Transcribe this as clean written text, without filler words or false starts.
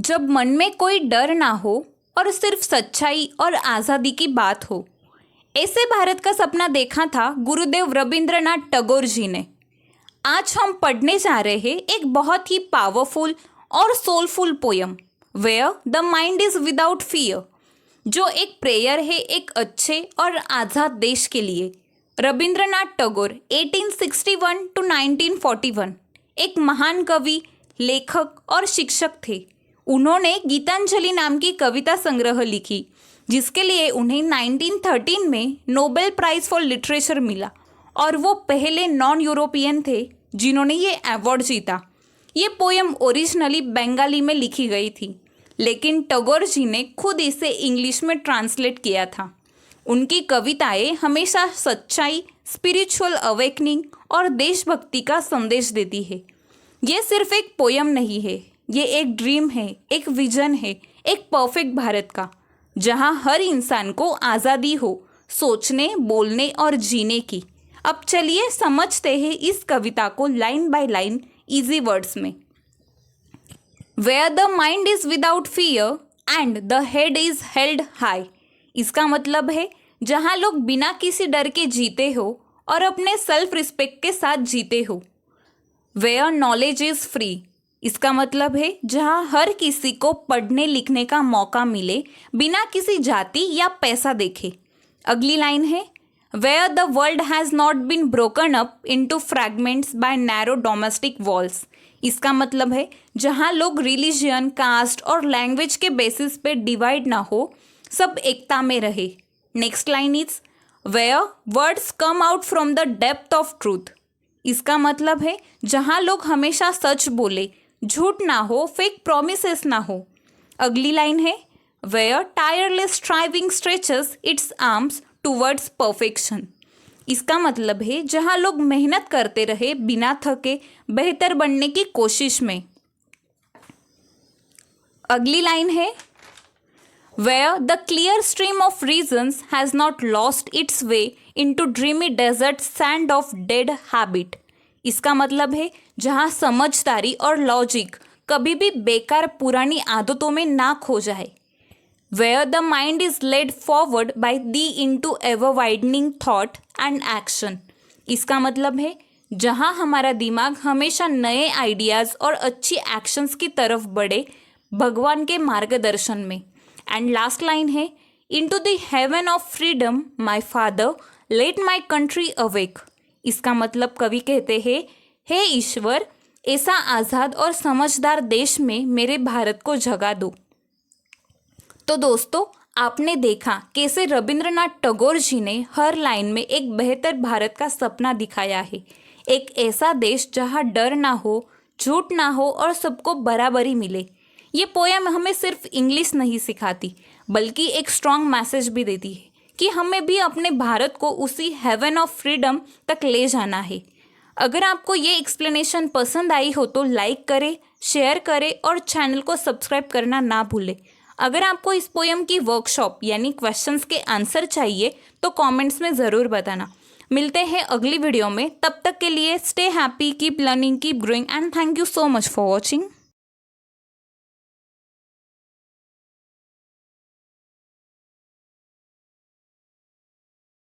जब मन में कोई डर ना हो और सिर्फ सच्चाई और आज़ादी की बात हो, ऐसे भारत का सपना देखा था गुरुदेव रविंद्रनाथ टैगोर जी ने। आज हम पढ़ने जा रहे हैं एक बहुत ही पावरफुल और soulful poem, where the mind is without fear, जो एक प्रेयर है एक अच्छे और आज़ाद देश के लिए। रविंद्रनाथ टैगोर 1861 to 1941 एक महान कवि, लेखक और शिक्षक थे। उन्होंने गीतांजलि नाम की कविता संग्रह लिखी, जिसके लिए उन्हें 1913 में नोबेल प्राइज़ फॉर लिटरेचर मिला और वो पहले नॉन यूरोपियन थे जिन्होंने ये अवार्ड जीता। ये पोयम ओरिजिनली बंगाली में लिखी गई थी, लेकिन टैगोर जी ने खुद इसे इंग्लिश में ट्रांसलेट किया था। उनकी कविताएं हमेशा सच्चाई, स्पिरिचुअल अवेकनिंग और देशभक्ति का संदेश देती है। ये सिर्फ एक पोयम नहीं है, ये एक ड्रीम है, एक विजन है, एक परफेक्ट भारत का, जहाँ हर इंसान को आज़ादी हो सोचने, बोलने और जीने की। अब चलिए समझते हैं इस कविता को line by line easy words में। Where the mind is without fear and the head is held high, इसका मतलब है जहाँ लोग बिना किसी डर के जीते हो और अपने सेल्फ रिस्पेक्ट के साथ जीते हो। वेयर नॉलेज इज फ्री, इसका मतलब है जहाँ हर किसी को पढ़ने लिखने का मौका मिले बिना किसी जाति या पैसा देखे। अगली लाइन है where the world has not been broken up into fragments by narrow domestic walls, इसका मतलब है जहाँ लोग रिलीजन, कास्ट और लैंग्वेज के बेसिस पे डिवाइड ना हो, सब एकता में रहे। Next line is where words come out from the depth of truth, इसका मतलब है जहाँ लोग हमेशा सच बोले, झूठ ना हो, फेक प्रोमिसेस ना हो। अगली लाइन है where tireless striving stretches its arms towards perfection, इसका मतलब है जहाँ लोग मेहनत करते रहे बिना थके, बेहतर बनने की कोशिश में। अगली लाइन है where the clear stream of reasons has not lost its way into dreamy desert sand of dead habit, इसका मतलब है जहाँ समझदारी और लॉजिक कभी भी बेकार पुरानी आदतों में ना खो जाए। Where the mind is led forward by thee into ever widening thought and action, इसका मतलब है जहाँ हमारा दिमाग हमेशा नए आइडियाज़ और अच्छी एक्शंस की तरफ बढ़े भगवान के मार्गदर्शन में। एंड लास्ट लाइन है into the haven of freedom my father let my country awake, इसका मतलब कवि कहते हैं हे ईश्वर, ऐसा आज़ाद और समझदार देश में मेरे भारत को जगा दो। तो दोस्तों, आपने देखा कैसे रविंद्रनाथ टैगोर जी ने हर लाइन में एक बेहतर भारत का सपना दिखाया है। एक ऐसा देश जहाँ डर ना हो, झूठ ना हो और सबको बराबरी मिले। ये पोयम हमें सिर्फ इंग्लिश नहीं सिखाती, बल्कि एक स्ट्रॉन्ग मैसेज भी देती है कि हमें भी अपने भारत को उसी हेवन ऑफ फ्रीडम तक ले जाना है। अगर आपको ये एक्सप्लेनेशन पसंद आई हो तो लाइक करें, शेयर करें और चैनल को सब्सक्राइब करना ना भूलें। अगर आपको इस पोयम की वर्कशॉप यानी क्वेश्चंस के आंसर चाहिए तो कमेंट्स में ज़रूर बताना। मिलते हैं अगली वीडियो में, तब तक के लिए stay happy, keep learning, keep growing and thank you so much for watching.